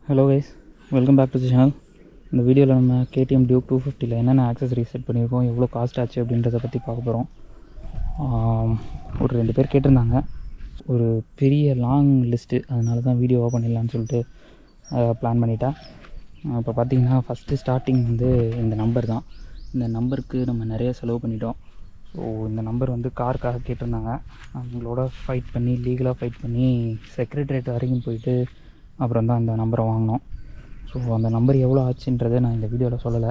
Hello guys, welcome back to the channel. இந்த வீடியோவில் நம்ம KTM Duke 250ல் என்னென்ன ஆக்சஸரிஸ் செட் பண்ணியிருக்கோம், எவ்வளோ காஸ்ட் ஆச்சு அப்படின்றத பற்றி பார்க்க போகிறோம். ஒரு 2 பேர் கேட்டிருந்தாங்க. ஒரு பெரிய லாங் லிஸ்ட்டு, அதனால தான் வீடியோவாக பண்ணிடலான்னு சொல்லிட்டு பிளான் பண்ணிட்டேன். இப்போ பார்த்திங்கன்னா ஃபஸ்ட்டு ஸ்டார்டிங் வந்து இந்த நம்பர் தான். இந்த நம்பருக்கு நம்ம நிறைய செலவு பண்ணிட்டோம். ஸோ இந்த நம்பர் வந்து காருக்காக கேட்டிருந்தாங்க. அவங்களோட ஃபைட் பண்ணி லீகலாக ஃபைட் பண்ணி செக்ரட்டரியேட் வரைக்கும் போயிட்டு அப்புறம் தான் அந்த நம்பரை வாங்கினோம். ஸோ அந்த நம்பர் எவ்வளோ ஆச்சுன்றதை நான் இந்த வீடியோவில் சொல்லலை.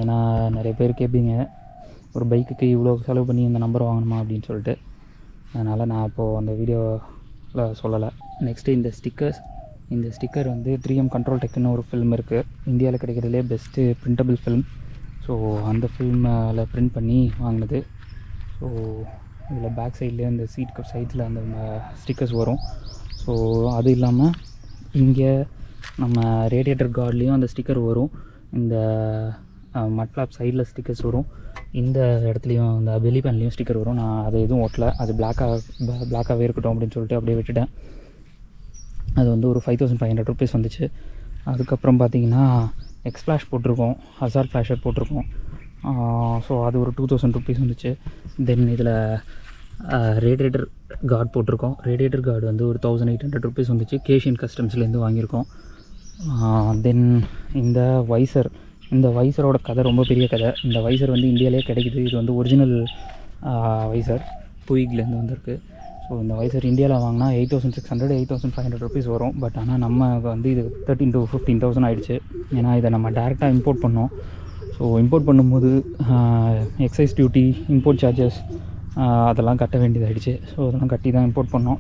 ஏன்னா நிறைய பேர் கேட்பீங்க, ஒரு பைக்குக்கு இவ்வளோ செலவு பண்ணி இந்த நம்பர் வாங்கணுமா அப்படின்னு சொல்லிட்டு. அதனால் நான் இப்போது அந்த வீடியோவில் சொல்லலை. நெக்ஸ்ட்டு இந்த ஸ்டிக்கர் வந்து 3M கண்ட்ரோல் டெக்குன்னு ஒரு ஃபில்ம் இருக்குது. இந்தியாவில் கிடைக்கிறதுலே பெஸ்ட்டு பிரிண்டபிள் ஃபில்ம். ஸோ அந்த ஃபில்மில் பிரிண்ட் பண்ணி வாங்கினது. ஸோ இதில் பேக் சைட்லேயே அந்த சீட் சைட்ஸில் அந்த ஸ்டிக்கர்ஸ் வரும். ஸோ அது இல்லாமல் இங்கே நம்ம ரேடியேட்டர் கார்ட்லேயும் அந்த ஸ்டிக்கர் வரும். இந்த மட்ஃப்ளாப் சைடில் ஸ்டிக்கர்ஸ் வரும். இந்த இடத்துலையும் இந்த பெலி பேன்லேயும் ஸ்டிக்கர் வரும். நான் அதை எதுவும் ஒட்டலை, அது பிளாக்காகவே இருக்கட்டும் அப்படின்னு சொல்லிட்டு அப்படியே விட்டுட்டேன். அது வந்து ஒரு 5500 ருபீஸ் வந்துச்சு. அதுக்கப்புறம் பார்த்திங்கன்னா எக்ஸ்ப்ளாஷ் போட்டிருக்கோம், ஹசார்ட் ஃப்ளாஷர் போட்டிருக்கோம். ஸோ அது ஒரு 2000 ருபீஸ் வந்துச்சு. தென் இதில் ரேடியேட்டர் கார்டு போட்டிருக்கோம். ரேடியேட்டர் கார்டு வந்து ஒரு 1800 ருபீஸ் வந்துச்சு. கேஷியன் கஸ்டம்ஸ்லேருந்து வாங்கியிருக்கோம். தென் இந்த வைசரோட கதை ரொம்ப பெரிய கதை. இந்த வைசர் வந்து இந்தியாவிலே கிடைக்குது. இது வந்து ஒரிஜினல் வைசர், புயிக்லேருந்து வந்திருக்கு. ஸோ இந்த வைசர் இந்தியாவில் வாங்கினா 8600 8500 ருபீஸ் வரும். பட் ஆனால் நம்ம வந்து இது 13 to 15,000 ஆகிடுச்சு. ஏன்னா இதை நம்ம டேரெக்டாக இம்போர்ட் பண்ணோம். ஸோ இம்போர்ட் பண்ணும்போது எக்ஸைஸ் டியூட்டி, இம்போர்ட் சார்ஜஸ் அதெல்லாம் கட்ட வேண்டியதாகிடுச்சு. ஸோ அதெல்லாம் கட்டி தான் இம்போர்ட் பண்ணோம்.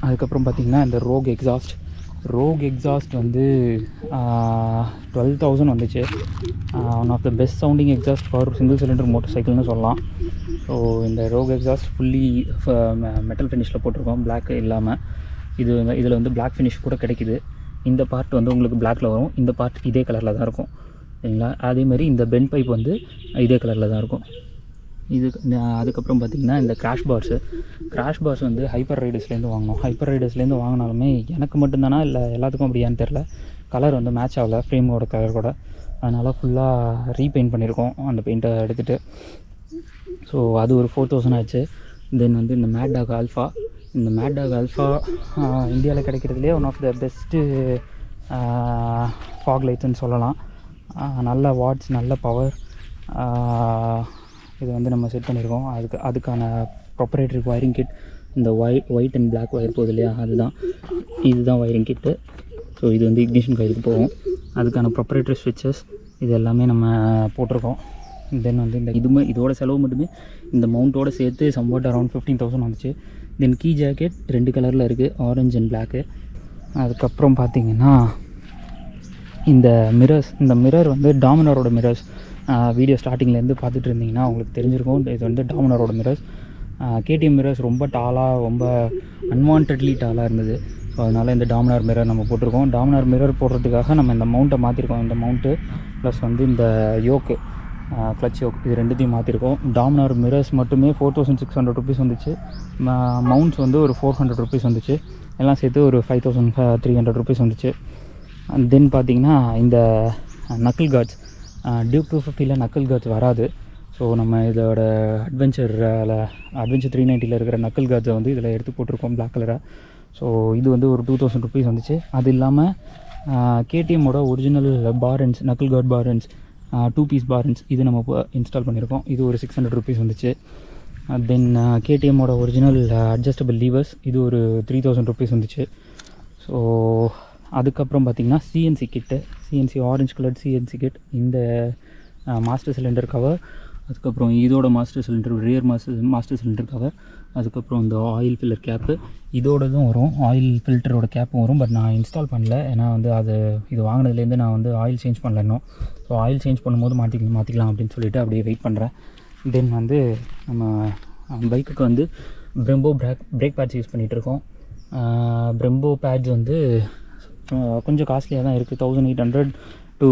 அதுக்கப்புறம் பார்த்திங்கன்னா இந்த ரோக் எக்ஸாஸ்ட் வந்து 12,000 வந்துச்சு. One of the best sounding exhaust for single cylinder motor சைக்கிள்னு சொல்லலாம். ஸோ இந்த ரோக் எக்ஸாஸ்ட் ஃபுல்லி மெட்டல் ஃபினிஷில் போட்டிருக்கோம், பிளாக் இல்லாமல். இதில் வந்து பிளாக் ஃபினிஷ் கூட கிடைக்கிது. இந்த பார்ட் வந்து உங்களுக்கு பிளாக்கில் வரும், இந்த பார்ட் இதே கலரில் தான் இருக்கும், சரிங்களா? அதேமாதிரி இந்த பெண்ட் பைப் வந்து இதே கலரில் தான் இருக்கும். அதுக்கப்புறம் பார்த்திங்கன்னா இந்த கிராஷ் பார்ஸ் வந்து ஹைப்பர் ரைடர்ஸ்லேருந்து வாங்கினோம். ஹைப்பர் ரைடர்ஸ்லேருந்து வாங்கினாலுமே எனக்கு மட்டும்தானா இல்லை எல்லாத்துக்கும் அப்படியான்னு தெரில, கலர் வந்து மேட்ச் ஆகலை ஃப்ரேமோட கலர் கூட. அதனால் ஃபுல்லாக ரீபெயிண்ட் பண்ணியிருக்கோம் அந்த பெயிண்ட்டை எடுத்துகிட்டு. ஸோ அது ஒரு 4000 ஆச்சு. தென் வந்து இந்த மேட்டாக் ஆல்ஃபா இந்தியாவில் கிடைக்கிறதுலே one of the best fog லைட்ஸ்ன்னு சொல்லலாம். நல்ல வாட்ஸ், நல்ல பவர். இது வந்து நம்ம செட் பண்ணியிருக்கோம். அதுக்கான ப்ராப்பரேட்டரி ஒயரிங் கிட், இந்த ஒயிட் அண்ட் பிளாக் ஒயர் போகுது இல்லையா, இதுதான் ஒயரிங் கிட்டு. ஸோ இது வந்து இக்னிஷன் காயிலுக்கு போகும். அதுக்கான ப்ராப்பரேட்டரி ஸ்விட்சஸ் இது எல்லாமே நம்ம போட்டிருக்கோம். தென் வந்து இதோட செலவு மட்டுமே இந்த மவுண்ட்டோடு சேர்த்து சம்வாட் அரௌண்ட் 15,000 வந்துச்சு. தென் கீ ஜாக்கெட் 2 கலரில் இருக்குது, ஆரஞ்சு அண்ட் பிளாக்கு. அதுக்கப்புறம் பார்த்திங்கன்னா இந்த மிரர் வந்து டாமினாரோட மிரர்ஸ். வீடியோ ஸ்டார்டிங்லேருந்து பார்த்துட்டு இருந்தீங்கன்னா உங்களுக்கு தெரிஞ்சிருக்கும். இது வந்து டாமினாரோட மிரர்ஸ். KTM மிரர்ஸ் ரொம்ப டாலாக, ரொம்ப அன்வான்ட்லி டாலாக இருந்தது. ஸோ அதனால் இந்த டாமினார் மிரர் நம்ம போட்டிருக்கோம். டாமினார் மிரர் போடுறதுக்காக நம்ம இந்த மவுண்ட்டை மாற்றிருக்கோம். இந்த மவுண்ட்டு ப்ளஸ் வந்து இந்த யோக்கு, கிளச் யோக், இது ரெண்டுத்தையும் மாற்றிருக்கோம். டாமினார் மிரர்ஸ் மட்டுமே 4600 ருபீஸ் வந்துச்சு. மவுண்ட்ஸ் வந்து ஒரு 400 ருபீஸ் வந்துச்சு. எல்லாம் சேர்த்து ஒரு 5300 ருபீஸ் வந்துச்சு. தென் பார்த்திங்கன்னா இந்த நக்கிள் கார்ட்ஸ், டியூக் 250ல் நக்கிள் கார்ட்ஸ் வராது. ஸோ நம்ம இதோட அட்வென்ச்சர் 390ல் இருக்கிற நக்கிள் கார்ட்ஸை வந்து இதில் எடுத்து போட்டிருக்கோம் பிளாக் கலராக. ஸோ இது வந்து ஒரு 2000 ருபீஸ் வந்துச்சு. அது இல்லாமல் KTMோட original bar ends, knuckle guard bar ends, 2 piece bar ends, இது நம்ம இன்ஸ்டால் பண்ணியிருக்கோம். இது ஒரு 600 ருபீஸ் வந்துச்சு. தென் KTMோட ஒரிஜினல் அட்ஜஸ்டபிள் லீவர்ஸ், இது ஒரு 3000 ருபீஸ் வந்துச்சு. ஸோ அதுக்கப்புறம் பார்த்திங்கன்னா CNC orange colour CNC kit, இந்த மாஸ்டர் சிலிண்டர் கவர், அதுக்கப்புறம் இதோட master cylinder rear master cylinder cover, அதுக்கப்புறம் இந்த ஆயில் ஃபில்லர் கேப்பு இதோடதும் வரும், ஆயில் ஃபில்டரோட கேப்பும் வரும். பட் நான் இன்ஸ்டால் பண்ணல, ஏன்னா வந்து இது வாங்கினதுலேருந்து நான் வந்து ஆயில் சேஞ்ச் பண்ணல இன்னும். ஸோ ஆயில் சேஞ்ச் பண்ணும்போது மாற்றிக்கலாம் அப்படின்னு சொல்லிட்டு அப்படியே வெயிட் பண்ணுறேன். தென் வந்து நம்ம பைக்குக்கு வந்து பிரம்போ பிரேக் பேட்ஸ் யூஸ் பண்ணிகிட்ருக்கோம். பிரம்போ பேட்ஸ் வந்து கொஞ்சம் காஸ்ட்லியாக தான் இருக்குது. 1800 டு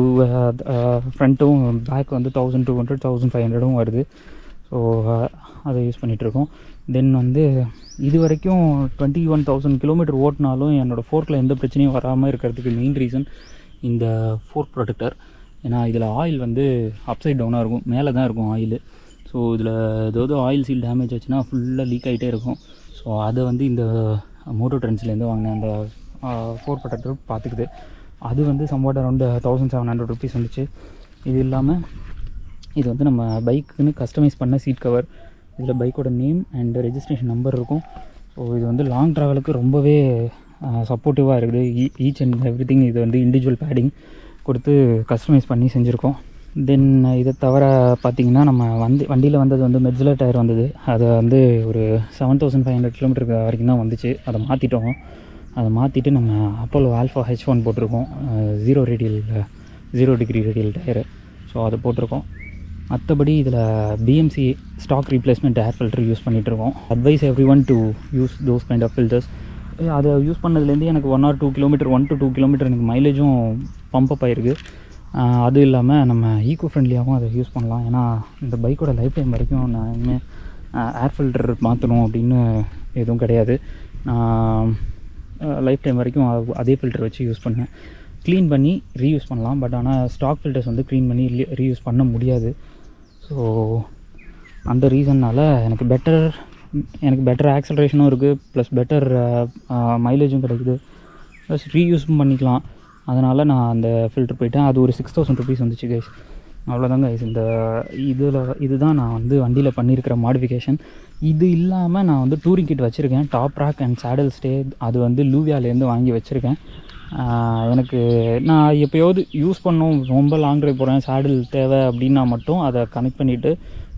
ஃப்ரண்ட்டும் பேக் வந்து 1200 1500 வருது. ஸோ ஸோ அதை யூஸ் பண்ணிகிட்ருக்கோம். தென் வந்து இது வரைக்கும் 21,000 கிலோமீட்டர் ஓட்டினாலும் என்னோடய ஃபோர்க்கில் எந்த பிரச்சனையும் வராமல் இருக்கிறதுக்கு மெயின் ரீசன் இந்த ஃபோர்க் ப்ரொடெக்டர். ஏன்னா இதில் ஆயில் வந்து அப்சைட் டவுனாக இருக்கும், மேலே தான் இருக்கும் ஆயில். ஸோ இதில் ஏதாவது ஆயில் சீல் டேமேஜ் ஆச்சுன்னா ஃபுல்லாக லீக் ஆகிட்டே இருக்கும். ஸோ அதை வந்து இந்த மோட்டோ ட்ரெண்ட்ஸ்லேருந்து வாங்கினேன் அந்த ஃபோர்க் ப்ரொடெக்டர் பார்த்துக்குது. அது வந்து சம்வாட் அரௌண்ட் 1,700 ருபீஸ் வந்துச்சு. இது இல்லாமல் இது வந்து நம்ம பைக்குன்னு கஸ்டமைஸ் பண்ண சீட் கவர். இதில் பைக்கோட நேம் அண்ட் ரெஜிஸ்ட்ரேஷன் நம்பர் இருக்கும். ஸோ இது வந்து லாங் ட்ராவலுக்கு ரொம்பவே சப்போர்ட்டிவாக இருக்குது. ஈச் அண்ட் எவ்ரி திங் இது வந்து இண்டிவிஜுவல் பேடிங் கொடுத்து கஸ்டமைஸ் பண்ணி செஞ்சுருக்கோம். தென் இதை தவிர பார்த்திங்கன்னா நம்ம வண்டியில் வந்தது வந்து மெட்ஸில் டயர் வந்தது. அதை வந்து ஒரு 7,500 கிலோமீட்டருக்கு வரைக்கும் தான் வந்துச்சு. அதை மாற்றிட்டோம். அதை மாற்றிட்டு நம்ம அப்போலோ ஆல்ஃபா H1 போட்டிருக்கோம், 0 டிகிரி ரேடியல் டயரு. ஸோ அதை போட்டிருக்கோம். மற்றபடி இதில் BMC stock replacement air filter use பண்ணிகிட்ருக்கோம். Advise every one to use those kind of filters. அதை யூஸ் பண்ணதுலேருந்து எனக்கு 1 to 2 கிலோமீட்டர் 1 to 2 கிலோமீட்டர் எனக்கு மைலேஜும் பம்பப் ஆகிருக்கு. அது இல்லாமல் நம்ம ஈக்கோ ஃப்ரெண்ட்லியாகவும் அதை யூஸ் பண்ணலாம். ஏன்னா இந்த பைக்கோட லைஃப் டைம் வரைக்கும் நான் இனிமேல் ஏர் ஃபில்டர் மாற்றணும் அப்படின்னு எதுவும் கிடையாது. நான் லைஃப் டைம் வரைக்கும் அதே ஃபில்டர் வச்சு யூஸ் பண்ணேன். க்ளீன் பண்ணி ரீயூஸ் பண்ணலாம், பட் ஆனால் ஸ்டாக் ஃபில்டர்ஸ் வந்து க்ளீன் பண்ணி ரீயூஸ் பண்ண முடியாது. ஸோ அந்த ரீசன்னால் எனக்கு பெட்டர் ஆக்சலரேஷனும் இருக்குது, ப்ளஸ் பெட்டர் மைலேஜும் கிடைக்குது, ப்ளஸ் ரீயூஸும் பண்ணிக்கலாம். அதனால் நான் அந்த ஃபில்டர் போயிட்டேன். அது ஒரு 6,000 ருபீஸ் வந்துச்சு கைஸ். அவ்வளோதான் கைஸ். இதுதான் நான் வந்து வண்டியில் பண்ணியிருக்கிற மாடிஃபிகேஷன். இது இல்லாமல் நான் வந்து டூரிங் கிட் வச்சுருக்கேன், top rock and saddle stay. அது வந்து லூவியாலேருந்து வாங்கி வச்சுருக்கேன். எனக்கு நான் எப்போயாவது யூஸ் பண்ணோம், ரொம்ப லாங் ட்ரைவ் போகிறேன், சேடில் தேவை அப்படின்னா மட்டும் அதை கனெக்ட் பண்ணிவிட்டு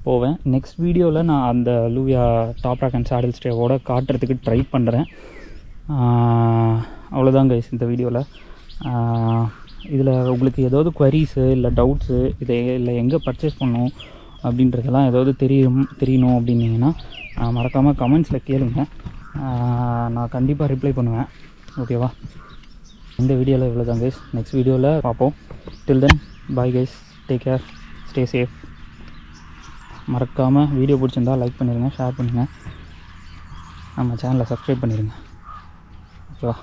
போவேன். நெக்ஸ்ட் வீடியோவில் நான் அந்த லூவியா டாப் ராக் அண்ட் சேடில் ஸ்டேவோட காட்டுறதுக்கு ட்ரை பண்ணுறேன். அவ்வளோதான் கைஸ் இந்த வீடியோவில். இதில் உங்களுக்கு ஏதாவது குவரிஸு இல்லை டவுட்ஸு இல்லை எங்கே பர்ச்சேஸ் பண்ணணும் அப்படின்றதெல்லாம் ஏதாவது தெரியணும் அப்படின்னீங்கன்னா மறக்காமல் கமெண்ட்ஸில் கேளுங்க. நான் கண்டிப்பாக ரிப்ளை பண்ணுவேன். ஓகேவா? இந்த வீடியோவில் இவ்வளோ தான் கைஸ். நெக்ஸ்ட் வீடியோவில் பார்ப்போம். Till then bye guys, take care, stay safe. மறக்காமல் வீடியோ பிடிச்சிருந்தால் லைக் பண்ணிடுங்க, ஷேர் பண்ணுங்கள், நம்ம சேனலை சப்ஸ்கிரைப் பண்ணிடுங்க. ஓகேவா?